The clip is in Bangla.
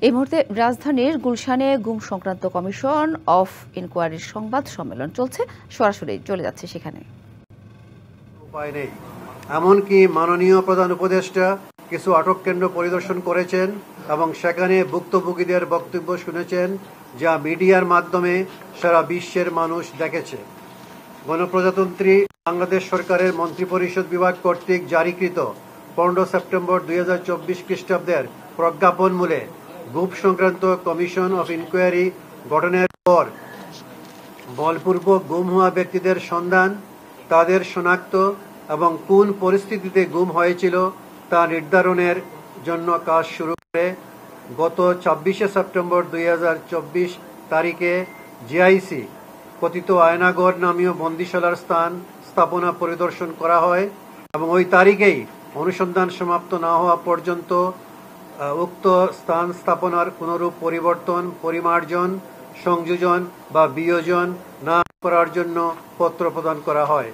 এই মুহূর্তে রাজধানীর গুলশানে গুম সংক্রান্ত কমিশন অফ ইনকোয়ারির সংবাদ সম্মেলন চলছে। সরাসরি চলে যাচ্ছে সেখানে। উপায় নেই, এমনকি মাননীয় প্রধান উপদেষ্টা কিছু আটক কেন্দ্র পরিদর্শন করেছেন এবং সেখানে ভুক্তভোগীদের বক্তব্য শুনেছেন, যা মিডিয়ার মাধ্যমে সারা বিশ্বের মানুষ দেখেছে। গণপ্রজাতন্ত্রী বাংলাদেশ সরকারের মন্ত্রিপরিষদ বিভাগ কর্তৃক জারিকৃত 15 সেপ্টেম্বর 2024 খ্রিস্টাব্দের প্রজ্ঞাপনমূলে গুম সংক্রান্ত কমিশন অফ ইনকোয়ারি গঠনের পর বলপূর্বক গুম হওয়া ব্যক্তিদের সন্ধান, তাদের শনাক্ত এবং কোন পরিস্থিতিতে গুম হয়েছিল তা নির্ধারণের জন্য কাজ শুরু করে গত 26 সেপ্টেম্বর 2024 তারিখে জিআইসি কথিত আয়নাগর নামীয় বন্দিশালার স্থাপনা পরিদর্শন করা হয় এবং ওই তারিখেই অনুসন্ধান সমাপ্ত না হওয়া পর্যন্ত উক্ত স্থান স্থাপনার কোনরূপ পরিবর্তন, পরিমার্জন, সংযোজন বা বিয়োজন না করার জন্য পত্র প্রদান করা হয়।